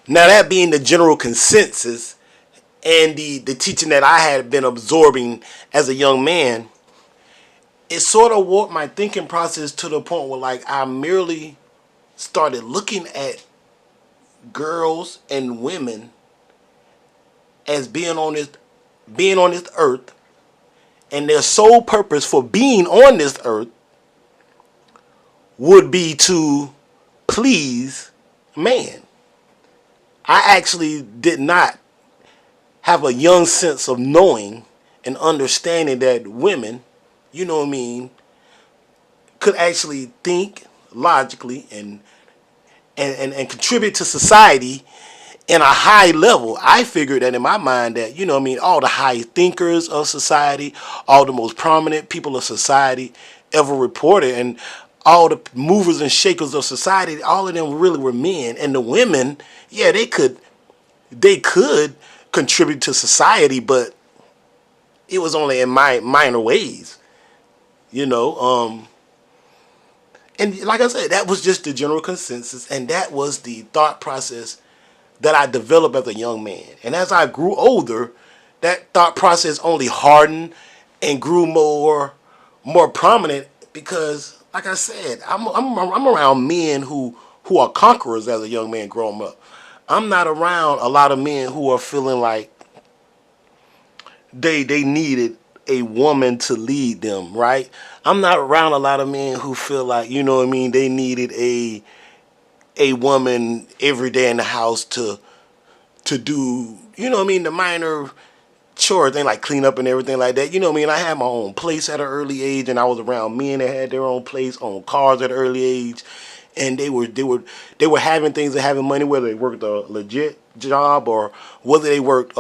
Now that being the general consensus and the teaching that I had been absorbing as a young man, it sort of warped my thinking process to the point where like I merely started looking at girls and women as being on this earth, and their sole purpose for being on this earth would be to please man. I actually did not have a young sense of knowing and understanding that women, you know what I mean, could actually think logically and contribute to society in a high level. I figured that in my mind that, you know what I mean, all the high thinkers of society, all the most prominent people of society ever reported, and all the movers and shakers of society, all of them really were men. And the women, yeah, they could contribute to society, but it was only in minor ways, you know. And like I said, that was just the general consensus, and that was the thought process that I developed as a young man. And as I grew older, that thought process only hardened and grew more prominent because, like I said, I'm around men who are conquerors as a young man growing up. I'm not around a lot of men who are feeling like they needed a woman to lead them, right? I'm not around a lot of men who feel like, you know what I mean, they needed a woman every day in the house to do, you know what I mean, the minor chore thing like clean up and everything like that. You know what I mean? I had my own place at an early age, and I was around men that had their own place, own cars at an early age, and they were having things and having money, whether they worked a legit job or whether they worked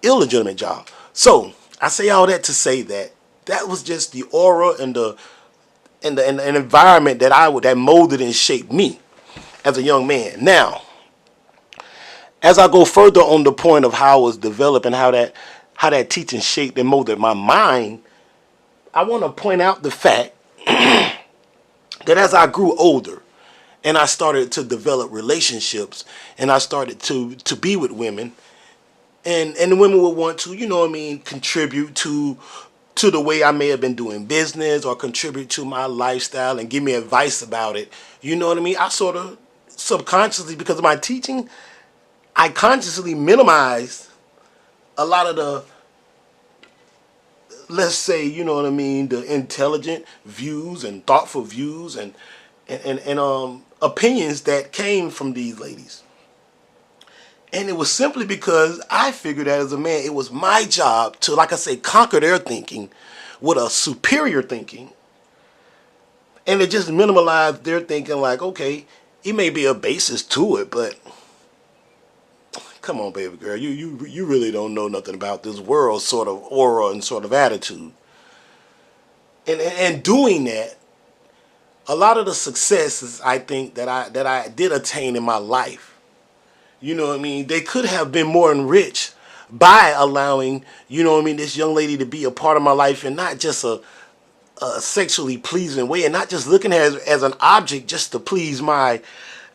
illegitimate job. So I say all that to say that that was just the aura and the environment that molded and shaped me as a young man. Now, as I go further on the point of how I was developed and how that teaching shaped and molded my mind, I want to point out the fact that as I grew older and I started to develop relationships and I started to be with women, and the women would want to, you know what I mean, contribute to the way I may have been doing business or contribute to my lifestyle and give me advice about it. You know what I mean? I sort of subconsciously, because of my teaching, I consciously minimized a lot of the, let's say, you know what I mean, the intelligent views and thoughtful views and opinions that came from these ladies. And it was simply because I figured that as a man, it was my job to, like I say, conquer their thinking with a superior thinking, and it just minimalized their thinking. Like, okay, it may be a basis to it, but come on, baby girl, you really don't know nothing about this world, sort of aura and sort of attitude. And doing that, a lot of the successes I think that I did attain in my life, you know what I mean, they could have been more enriched by allowing, you know what I mean, this young lady to be a part of my life, and not just a sexually pleasing way, and not just looking at it as an object just to please my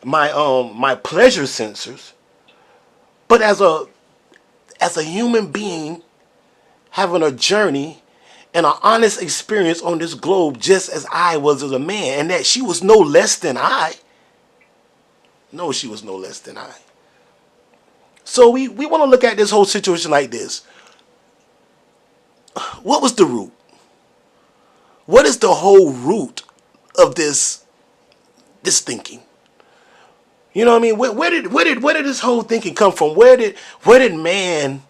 pleasure sensors, but as a human being having a journey and an honest experience on this globe, just as I was as a man, and that she was no less than I. No, she was no less than I. So we want to look at this whole situation like this. What was the root? What is the whole root of this thinking? You know what I mean? Where did this whole thinking come from? Where did man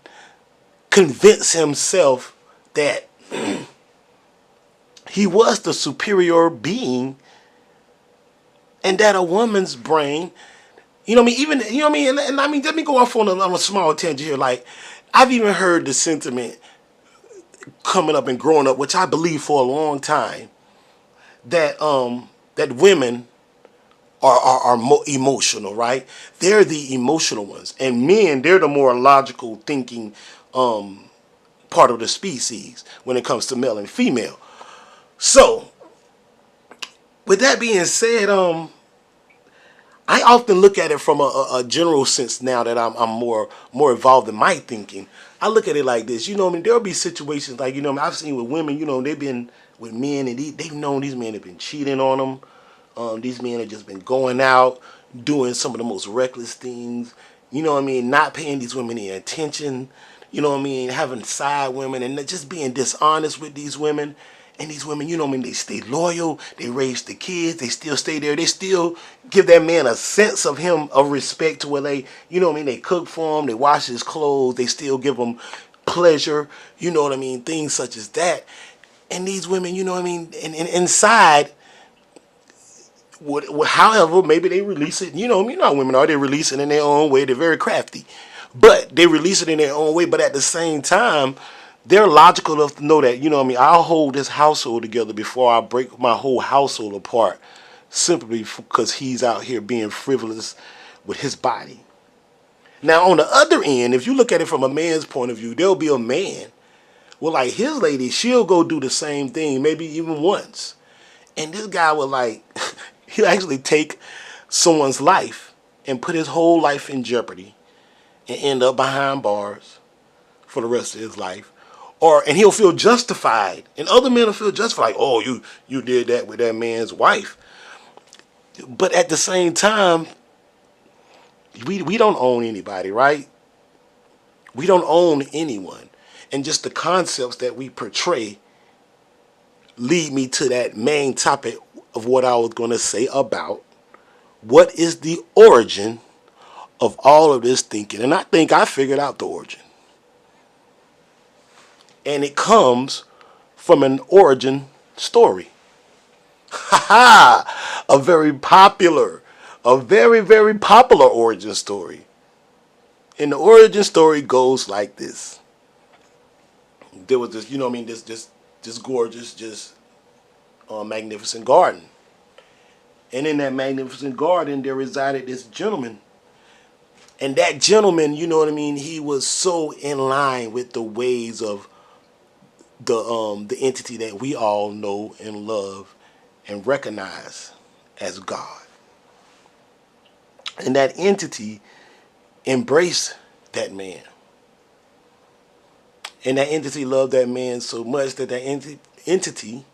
convince himself that he was the superior being, and that a woman's brain, you know what I mean, even, you know what I mean, and I mean, let me go off on a small tangent here. Like, I've even heard the sentiment coming up and growing up, which I believe for a long time, that women are more emotional, right? They're the emotional ones, and men, they're the more logical thinking part of the species when it comes to male and female. So, with that being said, I often look at it from a general sense now that I'm more involved in my thinking. I look at it like this, you know what I mean? There'll be situations like, you know what I mean, I've seen with women, you know, they've been with men and they've known these men have been cheating on them. These men have just been going out, doing some of the most reckless things, you know what I mean, not paying these women any attention, you know what I mean, having side women and just being dishonest with these women. And these women, you know what I mean, they stay loyal, they raise the kids, they still stay there, they still give that man a sense of him, of respect to where they, you know what I mean, they cook for him, they wash his clothes, they still give him pleasure, you know what I mean, things such as that. And these women, you know what I mean, and inside, however, maybe they release it. You know how women are. They release it in their own way. They're very crafty, but they release it in their own way. But at the same time, they're logical enough to know that, you know what I mean, I'll hold this household together before I break my whole household apart, simply because he's out here being frivolous with his body. Now, on the other end, if you look at it from a man's point of view, there'll be a man. Well, like his lady, she'll go do the same thing, maybe even once. And this guy would like, he'll actually take someone's life and put his whole life in jeopardy and end up behind bars for the rest of his life. And he'll feel justified. And other men will feel justified. Like, oh, you did that with that man's wife. But at the same time, we don't own anybody, right? We don't own anyone. And just the concepts that we portray lead me to that main topic of what I was going to say about what is the origin of all of this thinking. And I think I figured out the origin. And it comes from an origin story. Ha ha! A very, very popular origin story. And the origin story goes like this. There was this, you know what I mean, this gorgeous, just magnificent garden. And in that magnificent garden, there resided this gentleman. And that gentleman, you know what I mean, he was so in line with the ways of the entity that we all know and love and recognize as God. And that entity embraced that man. And that entity loved that man so much that entity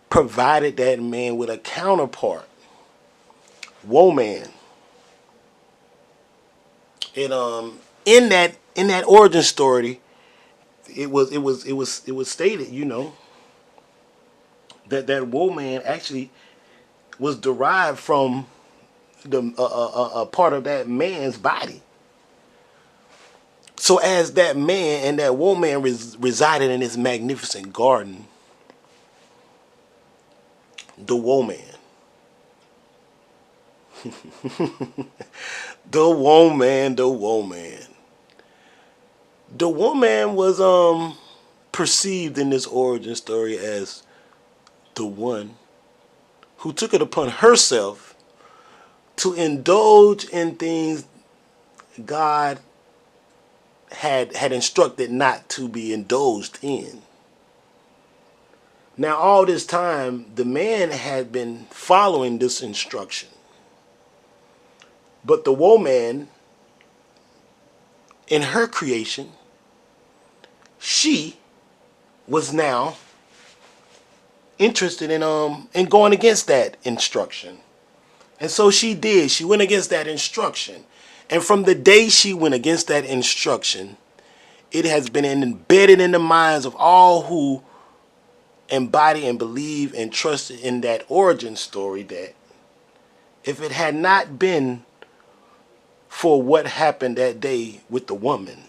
provided that man with a counterpart, woman. And in that origin story, it was stated, you know, that woman actually was derived from the a part of that man's body. So as that man and that woman resided in this magnificent garden, the woman, the woman was perceived in this origin story as the one who took it upon herself to indulge in things God had instructed not to be indulged in. Now, all this time, the man had been following this instruction. But the woman, in her creation, she was now interested in going against that instruction. And so she did. She went against that instruction. And from the day she went against that instruction, it has been embedded in the minds of all who embody and believe and trust in that origin story that if it had not been for what happened that day with the woman,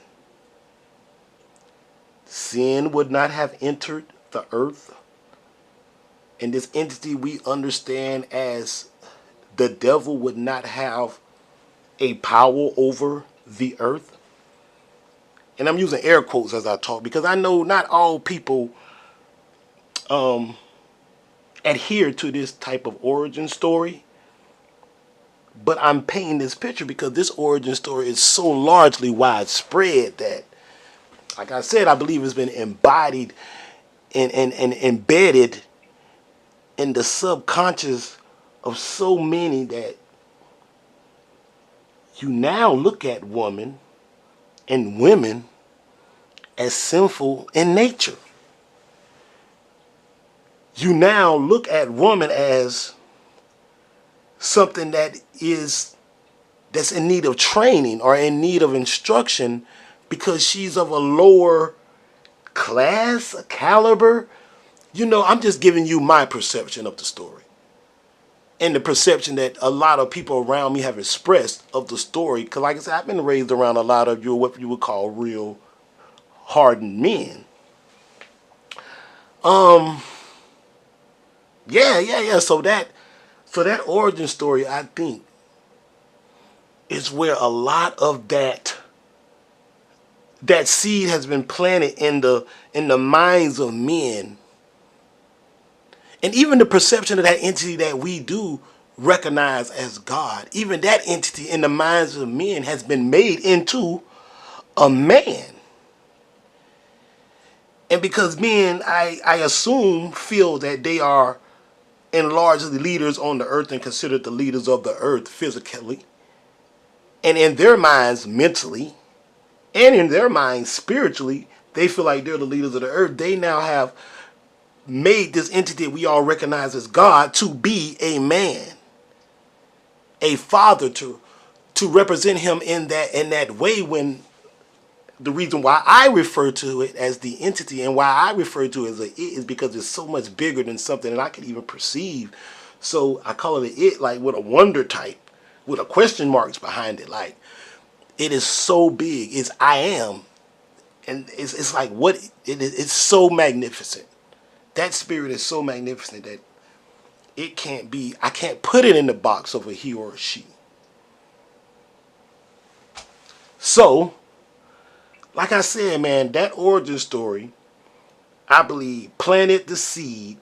sin would not have entered the earth. And this entity we understand as the devil would not have a power over the earth. And I'm using air quotes as I talk because I know not all people adhere to this type of origin story. But I'm painting this picture because this origin story is so largely widespread that, like I said, I believe it's been embodied and embedded in the subconscious of so many that you now look at woman and women as sinful in nature. You now look at woman as something that's in need of training or in need of instruction because she's of a lower class, a caliber. I'm just giving you my perception of the story. And the perception that a lot of people around me have expressed of the story. Because like I said, I've been raised around a lot of what you would call real hardened men. Yeah. So that origin story, I think, is where a lot of that seed has been planted in the minds of men, and even the perception of that entity that we do recognize as God. Even that entity in the minds of men has been made into a man. And because men, I assume, feel that they are enlarged the leaders on the earth and considered the leaders of the earth physically, and in their minds mentally, and in their minds spiritually, they feel like they're the leaders of the earth. They now have made this entity we all recognize as God to be a man, a father, to represent him in that way. When the reason why I refer to it as the entity and why I refer to it as a it is because it's so much bigger than something that I can even perceive. So I call it it, like with a wonder type, with a question marks behind it. Like, it is so big. It's I am, and it's like what it is. It's so magnificent. That spirit is so magnificent that it can't be. I can't put it in the box of a he or a she. So, like I said, man, that origin story, I believe, planted the seed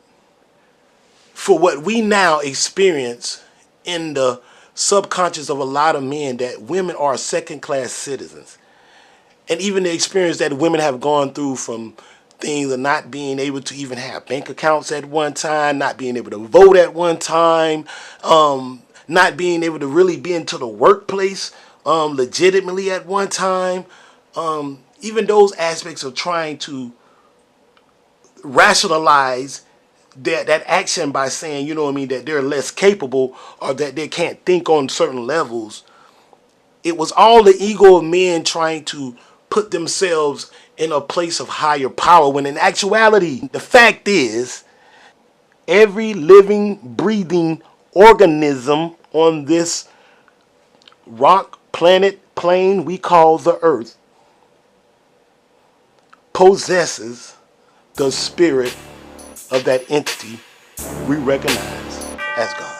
for what we now experience in the subconscious of a lot of men, that women are second class citizens. And even the experience that women have gone through, from things of not being able to even have bank accounts at one time, not being able to vote at one time, not being able to really be into the workplace legitimately at one time. Even those aspects of trying to rationalize that action by saying, that they're less capable or that they can't think on certain levels. It was all the ego of men trying to put themselves in a place of higher power, when in actuality, the fact is, every living, breathing organism on this rock, planet, plane we call the earth possesses the spirit of that entity we recognize as God.